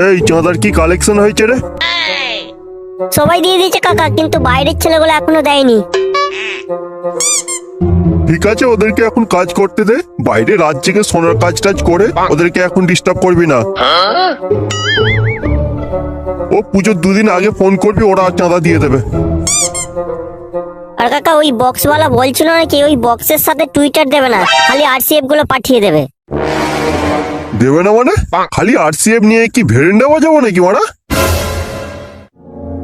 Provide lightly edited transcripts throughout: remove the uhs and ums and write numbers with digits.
এই চাঁদার কি কালেকশন হয়েছে রে? সবাই দিয়ে দিয়েছে কাকা, কিন্তু বাইরের ছেলেগুলো এখনো দেয়নি। ঠিক আছে, ওদেরকে এখন কাজ করতে দে। বাইরে রাত জেগে সোনার কাজ টাজ করে ওদেরকে এখন ডিস্টার্ব করবি না। ও পুজোর 2 দিন আগে ফোন করবি, ওরা চাঁদা দিয়ে দেবে। আর কাকা ওই বক্সওয়ালা বলছিল নাকি ওই বক্সের সাথে টুইটার দেবে না, খালি আরসিএফ গুলো পাঠিয়ে দেবে। দেবে না মানে? খালি আরসিএফ নিয়ে কি ভেরেন্ডা বাজাবো নাকি মারা?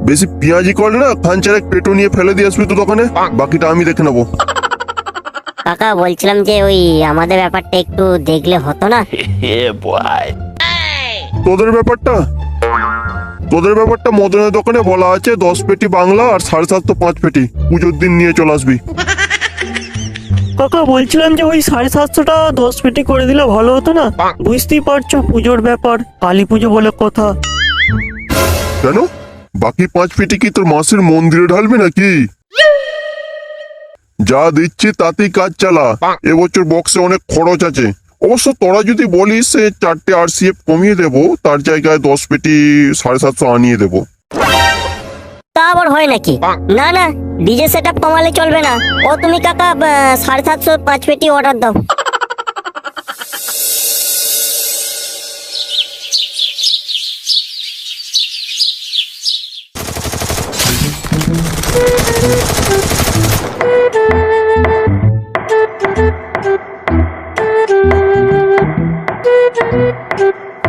বেশি পেঁয়াজি করলে না খানচারেক পেটো নিয়ে ফেলে দিয়ে আসবি তো দোকানে, বাকিটা আমি দেখে নেবো। কাকা বলছিলাম যে ওই আমাদের ব্যাপারটা একটু দেখলে হতো না? তোদের ব্যাপারটা মদনের দোকানে বলা আছে 10 পেটি বাংলা আর 750 5 পেটি পুজোর দিন নিয়ে চলে আসবি। কাকা বলছিলাম যে ওই 750টা 10 পেটি করে দিলে ভালো হতো না? বুঝতেই পারছো পুজোর ব্যাপার, কালী পুজো বলে কথা। কেন বাকি 5 পেটি কি তোর মাসির মন্দিরে ঢালবি নাকি? যা দিচ্ছি তাতেই কাজ চালা। এবছর বক্সে অনেক খরচ আছে। অবশ্য তোরা যদি বলিস 4টে আরসিএফ কমিয়ে দেবো, তার জায়গায় 10 পেটি 750 আনিয়ে দেবো। তা আবার হয় নাকি? না না, ডিজে সেটআপ কমালে চলবে না। ও তুমি কাকা 750 5 পেটি অর্ডার দাও।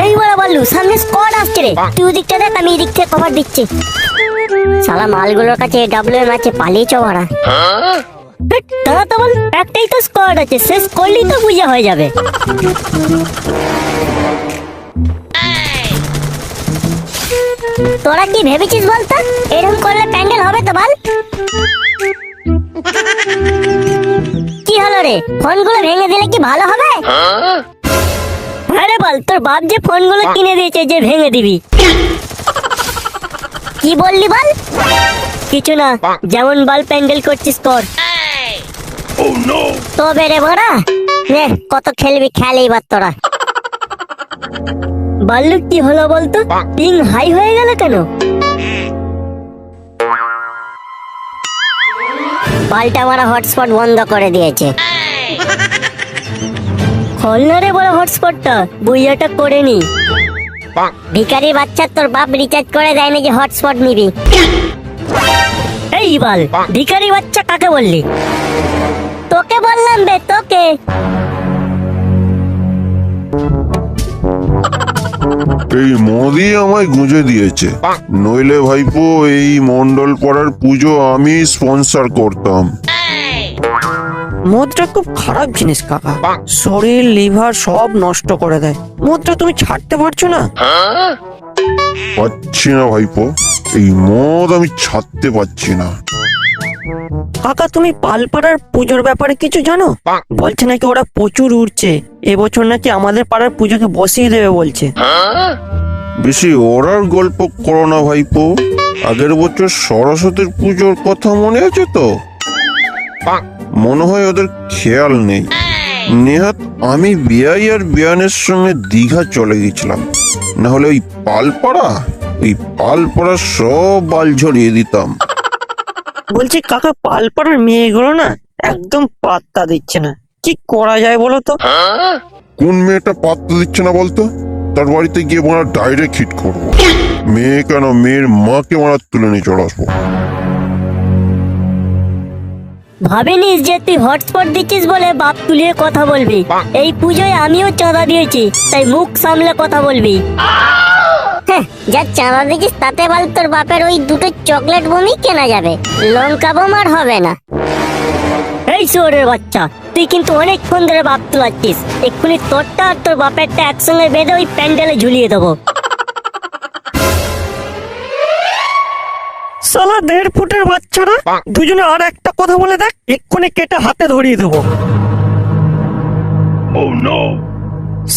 এই বড় বল্লু, সামনে স্কোয়াড আসছে রে। তুই ওদিকটা দেখ, আমি এদিক থেকে কভার দিচ্ছি। শালা মালগুলোর কাছে ডাব্লিউএম আছে, পালিয়েছ ওরা। তারা তো বল একটাই তো স্কোয়াড আছে, শেষ করলেই তো পূজা হয়ে যাবে। তোরা কি ভেবেছিস বলতো? এরকম করলে প্যান্ডেল হবে তো বল? কি হলো রে, ফোনগুলো ভেঙে দিলে কি ভালো হবে? আরে বল, তোর বাপ যে ফোনগুলো কিনে দিয়েছে যে ভেঙে দিবি। কি বললি বল? কিছু না, যেমন বল প্যান্ডেল করছিস কর। তো বেড়ে বড়া নে, কত খেলবি খেল এইবার তোরা। বললু কি হলো বলতো? পিং হাই হয়ে গেল কেন? পাল্টা মারা হটস্পট বন্ধ করে দিয়েছে। খোলনা রে বড় হটস্পটটা, বুইয়াটা করে নি। ভিখারি বাচ্চা, তোর বাপ রিচার্জ করে দেয় না যে হটস্পট নিবি? এই বল, ভিখারি বাচ্চা কাকে বললি? তোকে বললাম বে, তোকে। এই মোদি আমায় গুঁজে দিয়েছে, নইলে ভাইপো এই মন্ডল পাড়ার পুজো আমি স্পন্সর করতাম। মদটা খুব খারাপ জিনিস কাকা, শরীর লিভার সব নষ্ট করে দেয়। মদটা তুমি ছাড়তে পারছো না? পাচ্ছি না ভাইপো, এই মদ আমি ছাড়তে পারছি না। কাকা তুমি পালপাড়ার পুজোর ব্যাপারে কিছু জানো? বলছে নাকি ওরা প্রচুর উঠছে, এবছর নাকি আমাদের পাড়ার পুজোকে বসিয়ে দেবে বলছে। বেশি ওরার গল্প করো না ভাইপো। আগের বছর সরস্বতীর পুজোর কথা মনে আছে তো? মনে হয় ওদের খেয়াল নেই। নেহাত আমি বিয়াই আর বিয়ানের সঙ্গে দীঘা চলে গেছিলাম, না হলে ওই পালপাড়া সব বাল ঝরিয়ে দিতাম। বলছি কাকা পালপাড়ার মেয়েগুলো না একদম পাত্তা দিচ্ছে না, কি করা যায় বলো তো? কোন মেয়েটা পাত্তা দিচ্ছে না বলতো? তার বাড়িতে গিয়ে মারা ডাইরেক্ট হিট করবো। মেয়ে কেন, মেয়ের মাকে মারা তুলে নিয়ে চলে আসবো। ভাবিনিস যে তুই হটস্পট দিচ্ছিস বলে বাপ তুলিয়ে কথা বলবি। এই পুজোয় আমিও চাঁদা দিয়েছি, তাই মুখ সামলে কথা বলবি। যা চাঁদা দিচ্ছিস তাতে বল তোর বাপের ওই 2টো চকলেট বমি কেনা যাবে, লঙ্কা বোম আর হবে না। এই শোরের বাচ্চা, তুই কিন্তু অনেকক্ষণ ধরে বাপ তুলাচ্ছিস। এক্ষুনি তোরটা আর তোর বাপেরটা একসঙ্গে বেঁধে ওই প্যান্ডেলে ঝুলিয়ে দেবো। সালা 1.5 ফুটের বাচ্চারা দুজনে আর একটা কথা বলে দেখ, এক্ষুনি কেটে হাতে ধরিয়ে দেবো।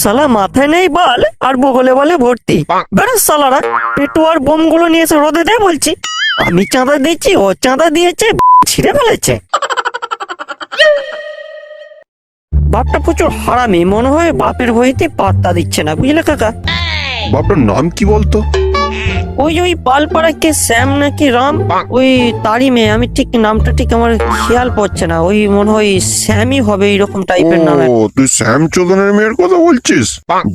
সালা মাথায় নেই বাল আর বগলে বলে ভর্তি। বেরো সালারা, পেটু আর বোমগুলো নিয়ে এসে রোদে দেয় বলছি। আমি চাঁদা দিচ্ছি, ও চাঁদা দিয়েছে, ছিঁড়ে ফেলেছে। বাপটা প্রচুর হারামি, মনে হয় বাপের ভয়তে পাত্তা দিচ্ছে না, বুঝলে কাকা? বাপটার নাম কি বলতো? ওই পালপাড়া কে শ্যাম নাকি রাম, ওই তারই মেয়ে। আমি ঠিক নামটা ঠিক আমার খেয়াল পড়ছে না। ওই মনে হয় শ্যামই হবে, এইরকম টাইপের নাম। ও তুই শ্যাম চৌধুরীর মেয়ের কথা বলছিস,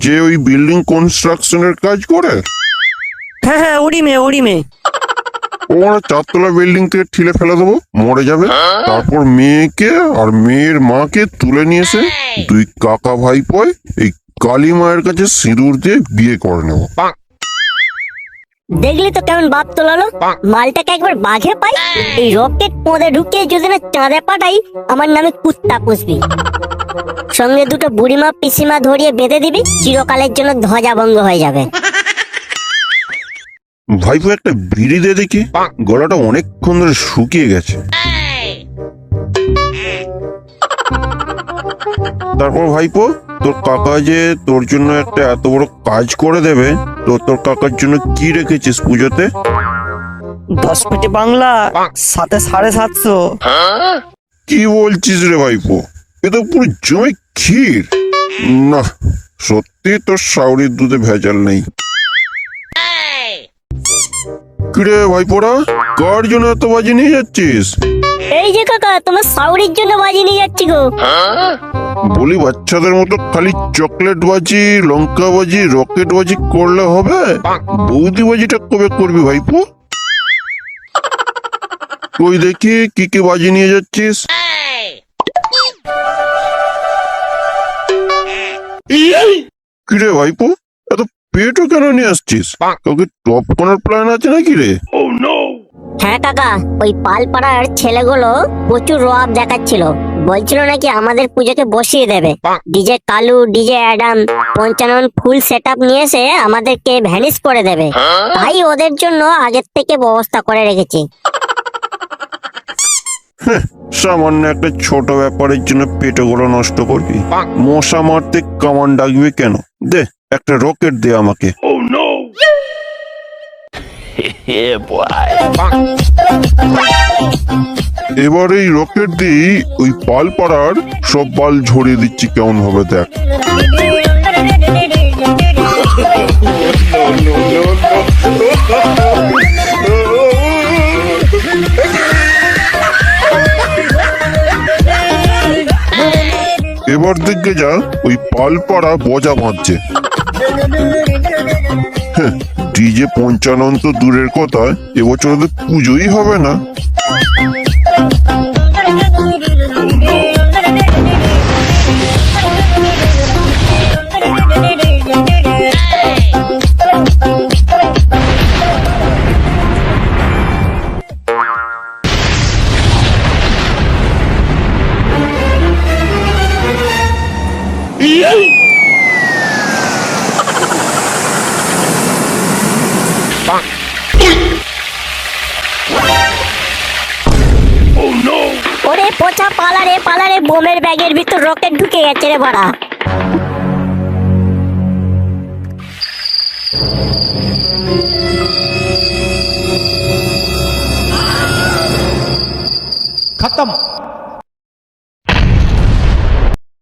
যে ওই বিল্ডিং কনস্ট্রাকশনের কাজ করে? হ্যাঁ, ওরই মেয়ে। ওরা 4 তলা বিল্ডিং থেকে ঠেলে ফেলে দেবো, মরে যাবে। তারপর মেয়েকে আর মেয়ের মাকে তুলে নিয়ে এসে দুই কাকা ভাইপোয় এই কালী মায়ের কাছে সিঁদুর দিয়ে বিয়ে করে নেবো। দেখলি তো কেমন বাপ তোলালো, মালটাকে একবার বাঘে পাই। এই রকেট পদে ঢুকিয়ে যদি না চাঁদে পাঠাই, আমার নামে কুত্তা পুষবি। সঙ্গে দুটো বুড়িমা পিসিমা ধরিয়ে বেঁধে দিবি, চিরকালের জন্য ধ্বজাভঙ্গ হয়ে যাবে। ভাইপো একটা বিড়ি দিয়ে দেখি, গলাটা অনেকক্ষণ ধরে শুকিয়ে গেছে। তারপর ভাইপো, তোর কাকা যে তোর জন্য একটা এত বড় কাজ করে দেবে, তো তোর কাকার জন্য কি রেখেছিস পুজোতে? 10 পেটি বাংলা, সাথে 750। কি বলছিস রে ভাইপো, এ তো পুরো জমে ক্ষীর। না, সত্যি তোর শাউরির দুধে ভেজাল নেই। কিরে ভাইপোরা, কার জন্য এত বাজি নিয়ে যাচ্ছিস? এই যে কাকা, তোমার সাউরির জন্য বাজি নিয়ে যাচ্ছি গো। বলি বাচ্চাদের মতো খালি চকলেট বাজি, লঙ্কা বাজি, রকেট বাজি করলে হবে? বৌদি বাজিটা কবে করবি ভাইপো? কই দেখি কি কি বাজি নিয়ে যাচ্ছিস। কিরে ভাইপো, এত পেটও কেন নিয়ে আসছিস? কাউকে টপ করার প্ল্যান আছে নাকি রে? হ্যাঁ কাকা, ওই পালপাড়ার ছেলেগুলো প্রচুর রোয়াব দেখাচ্ছিল। বলছিল নাকি আমাদের পুজোকে বসিয়ে দেবে। DJ Kalu, DJ Adam, 55 full set up নিয়ে এসে আমাদেরকে ভ্যানিশ করে দেবে। তাই ওদের জন্য আগের থেকে ব্যবস্থা করে রেখেছি। সামান্য একটা ছোট ব্যাপারের জন্য পেটগুলো নষ্ট করবি? মশা মারতে কামান ডাকবি কেন? দে একটা রকেট দে আমাকে। এবার এই রকেট দিয়ে ওই পালপাড়ার সব বাল ঝরিয়ে দিচ্ছি, কেমন হবে দেখ। এবার দেখে যা ওই পালপাড়া বজা বাঁধছে। ডিজে 55 তো দূরের কথা, এবছর ওদের পুজোই হবে না। ওরে পচা, পালারে, বোমের ব্যাগের ভিতর রকেট ঢুকে গেছে রে বড়া। खत्म।